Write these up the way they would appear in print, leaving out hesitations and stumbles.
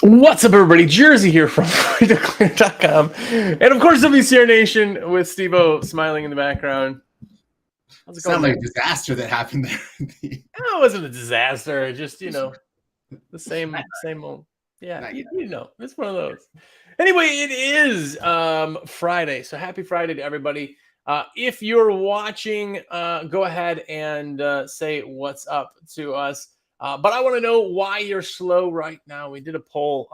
What's up, everybody? Jersey here from freetoclear.com. And of course, WCR Nation with Steve-O smiling in the background. How's it going? Sound like a disaster that happened there. It wasn't a disaster. Just, the same old. Yeah, it's one of those. Anyway, it is Friday. So happy Friday to everybody. If you're watching, go ahead and say what's up to us. But I want to know why you're slow right now. We did a poll.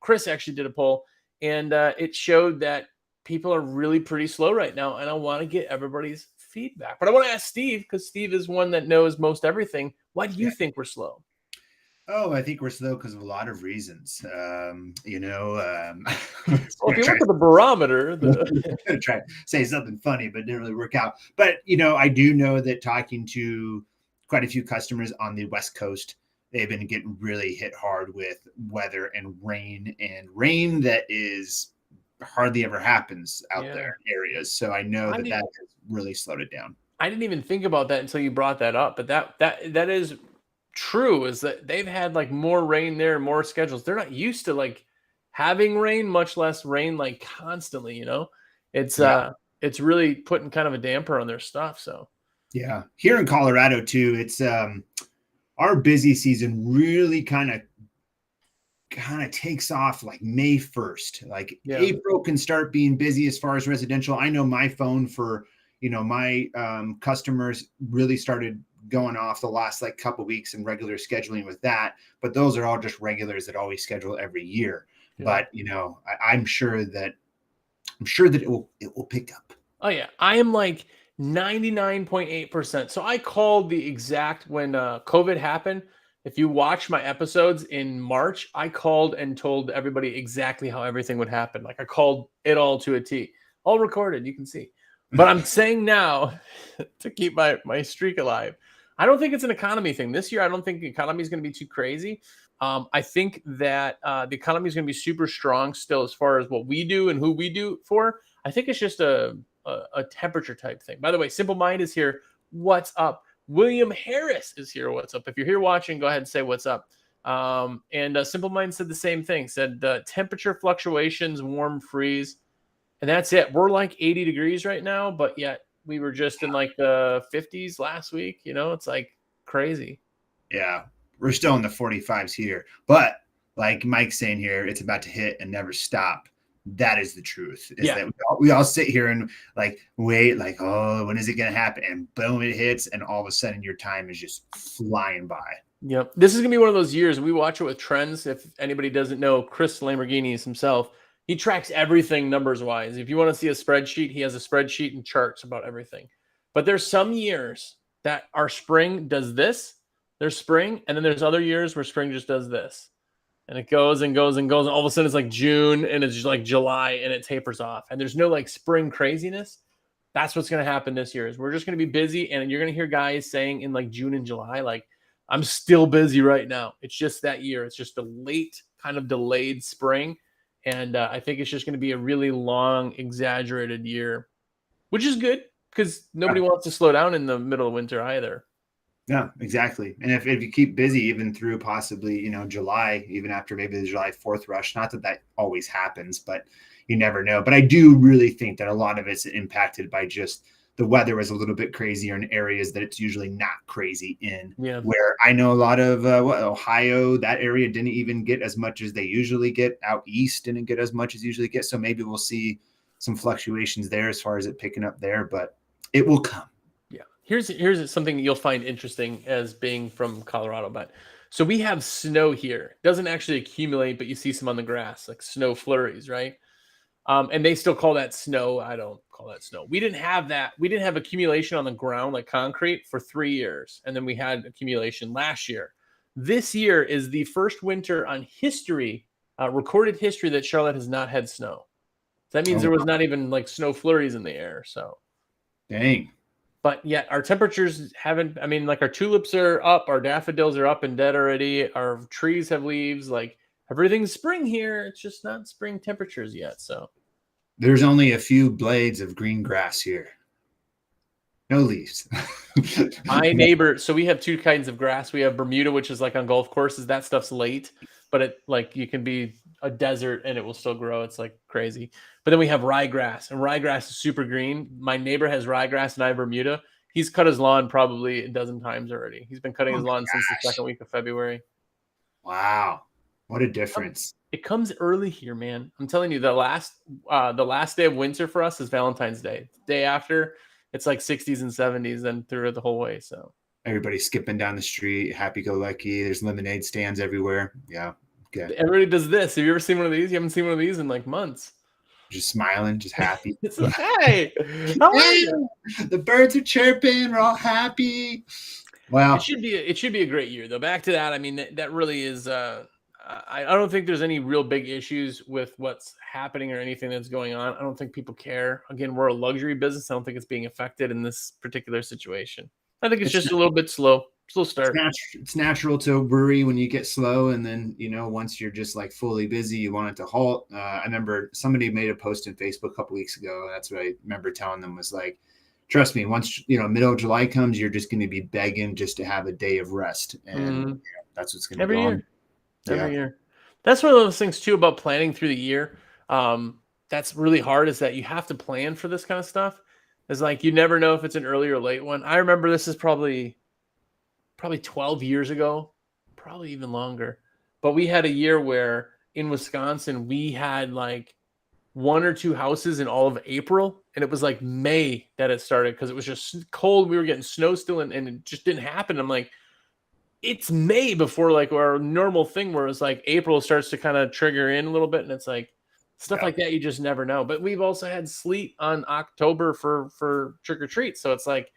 Chris actually did a poll, and it showed that people are really pretty slow right now. And I want to get everybody's feedback. But I want to ask Steve, because Steve is one that knows most everything. Why do you think we're slow? Oh, I think we're slow because of a lot of reasons. Well, if you look at the barometer, try to say something funny, but it didn't really work out. But, I do know that talking to quite a few customers on the West Coast, they've been getting really hit hard with weather and rain that is hardly ever happens out there in areas. So I know that has really slowed it down. I didn't even think about that until you brought that up. But that is true, is that they've had like more rain there, more schedules. They're not used to like having rain, much less rain like constantly, It's really putting kind of a damper on their stuff. So yeah, here in Colorado too, it's our busy season really kind of takes off like May 1st. Like April can start being busy as far as residential. I know my phone for my customers really started going off the last like couple weeks and regular scheduling with that, but those are all just regulars that always schedule every year. But I'm sure that it will pick up. Oh yeah, I am like 99.8%. So I called the exact when COVID happened. If you watch my episodes in March, I called and told everybody exactly how everything would happen. Like I called it all to a T, all recorded. You can see. But I'm saying now to keep my streak alive, I don't think it's an economy thing. This year, I don't think the economy is going to be too crazy. I think that the economy is going to be super strong still as far as what we do and who we do for. I think it's just a temperature type thing. By the way, Simple Mind is here. What's up? William Harris is here. What's up? If you're here watching, go ahead and say what's up. And Simple Mind said the same thing. Said temperature fluctuations, warm freeze. And that's it. We're like 80 degrees right now, but yet we were just in like the 50s last week. It's like crazy. Yeah, we're still in the 45s here. But like Mike's saying here, it's about to hit and never stop. That is the truth. That we all sit here and like wait, like, oh, when is it going to happen? And boom, it hits. And all of a sudden your time is just flying by. Yep. This is going to be one of those years. We watch it with trends. If anybody doesn't know, Chris Lamborghini himself, he tracks everything numbers wise. If you want to see a spreadsheet, he has a spreadsheet and charts about everything. But there's some years that our spring does this. There's spring, and then there's other years where spring just does this. And it goes and goes and goes. And all of a sudden it's like June and it's just like July and it tapers off. And there's no like spring craziness. That's what's going to happen this year is we're just going to be busy. And you're going to hear guys saying in like June and July, like, I'm still busy right now. It's just that year. It's just a late kind of delayed spring. And I think it's just going to be a really long, exaggerated year, which is good because nobody wants to slow down in the middle of winter either. Yeah, exactly. And if you keep busy even through possibly, July, even after maybe the July 4th rush, not that always happens, but you never know. But I do really think that a lot of it's impacted by just the weather was a little bit crazier in areas that it's usually not crazy in. Yeah. Where I know a lot of Ohio, that area didn't even get as much as they usually get. Out east didn't get as much as usually get. So maybe we'll see some fluctuations there as far as it picking up there, but it will come. Here's something you'll find interesting as being from Colorado. But so we have snow here. It doesn't actually accumulate, but you see some on the grass, like snow flurries, right? And they still call that snow. I don't call that snow. We didn't have that. We didn't have accumulation on the ground like concrete for 3 years. And then we had accumulation last year. This year is the first winter on history, recorded history, that Charlotte has not had snow. So that means there was not even like snow flurries in the air. So dang. But yet our temperatures haven't, like our tulips are up, our daffodils are up and dead already. Our trees have leaves, like everything's spring here. It's just not spring temperatures yet. So there's only a few blades of green grass here. No leaves. My neighbor, so we have two kinds of grass. We have Bermuda, which is like on golf courses. That stuff's late. but it like you can be a desert and it will still grow. It's like crazy. But then we have ryegrass, and ryegrass is super green. My neighbor has ryegrass and I have Bermuda. He's cut his lawn probably a dozen times already. He's been cutting Oh his my lawn since the gosh. second week of February. Wow. What a difference. It comes early here, man. I'm telling you, the last day of winter for us is Valentine's Day. The day after, it's like 60s and 70s and through the whole way. So Everybody's skipping down the street, happy-go-lucky. There's lemonade stands everywhere. Yeah. Okay. everybody does this. Have you ever seen one of these? You haven't seen one of these in like months. Just smiling, just happy. It's like, hey, how are you? The birds are chirping. We're all happy. Wow. It should be a great year though. Back to that. I mean, that really is. I don't think there's any real big issues with what's happening or anything that's going on. I don't think people care. Again, we're a luxury business. I don't think it's being affected in this particular situation. I think it's just a little bit slow start. It's natural to worry when you get slow, and then once you're just like fully busy, you want it to halt. I remember somebody made a post on Facebook a couple weeks ago. That's what I remember telling them was like, trust me, once middle of July comes, you're just going to be begging just to have a day of rest, and that's what's going to go on. Every year. That's one of those things too about planning through the year. That's really hard, is that you have to plan for this kind of stuff. It's like you never know if it's an early or late one. I remember this is probably 12 years ago, probably even longer. But we had a year where in Wisconsin, we had like 1 or 2 houses in all of April. And it was like May that it started because it was just cold. We were getting snow still, and it just didn't happen. I'm like, it's May before like our normal thing where it's like April starts to kind of trigger in a little bit. And it's like stuff like that. You just never know. But we've also had sleet on October for trick or treat. So it's like,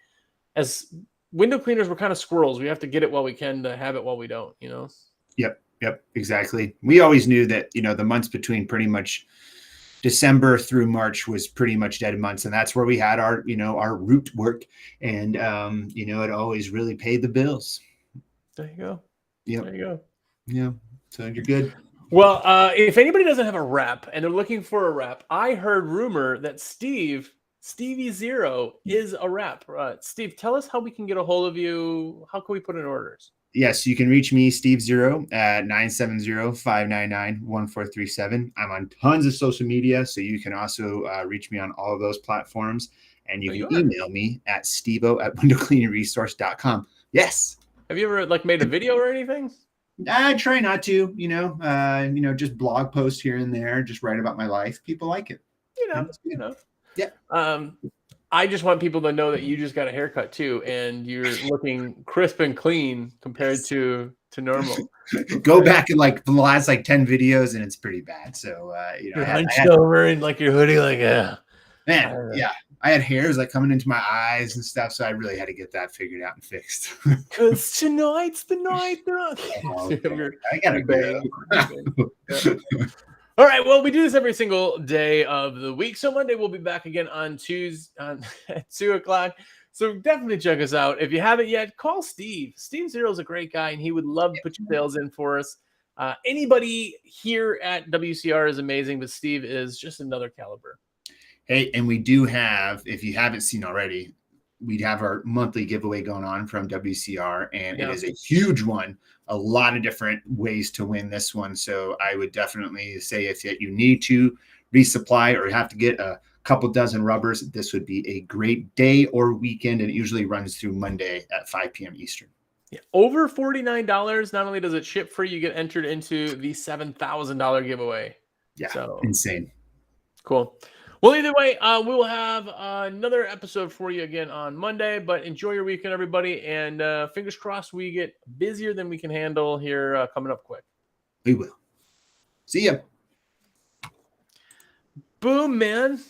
as window cleaners, we're kind of squirrels. We have to get it while we can to have it while we don't, Yep, exactly. We always knew that, the months between pretty much December through March was pretty much dead months. And that's where we had our, our root work. And, it always really paid the bills. There you go. Yep. There you go. Yeah. So you're good. Well, if anybody doesn't have a rep and they're looking for a rep, I heard rumor that Stevie Zero is a rep. Steve, tell us how we can get a hold of you. How can we put in orders? Yes, you can reach me, Steve Zero, at 970-599-1437. I'm on tons of social media, so you can also reach me on all of those platforms. And you can email me at stevo@windowcleaningresource.com. Yes. Have you ever made a video or anything? I try not to, just blog posts here and there, just write about my life. People like it. Yeah. I just want people to know that you just got a haircut too, and you're looking crisp and clean compared to normal. Go back in the last 10 videos, and it's pretty bad. So you're hunched over in your hoodie, man. Yeah, I had hairs coming into my eyes and stuff, so I really had to get that figured out and fixed. Because tonight's the night. I gotta go. All right. Well, we do this every single day of the week. So Monday we'll be back again on Tuesday at 2:00. So definitely check us out. If you haven't yet, call Steve. Steve Zero is a great guy, and he would love to put your sales in for us. Anybody here at WCR is amazing, but Steve is just another caliber. Hey, and we do have, if you haven't seen already, we'd have our monthly giveaway going on from WCR, and it is a huge one. A lot of different ways to win this one. So I would definitely say if you need to resupply or have to get a couple dozen rubbers, this would be a great day or weekend. And it usually runs through Monday at 5 p.m. Eastern. Yeah, over $49. Not only does it ship free, you get entered into the $7,000 giveaway. Yeah, so insane. Cool. Well, either way, we will have another episode for you again on Monday, but enjoy your weekend, everybody. And fingers crossed we get busier than we can handle here coming up quick. We will. See ya. Boom, man.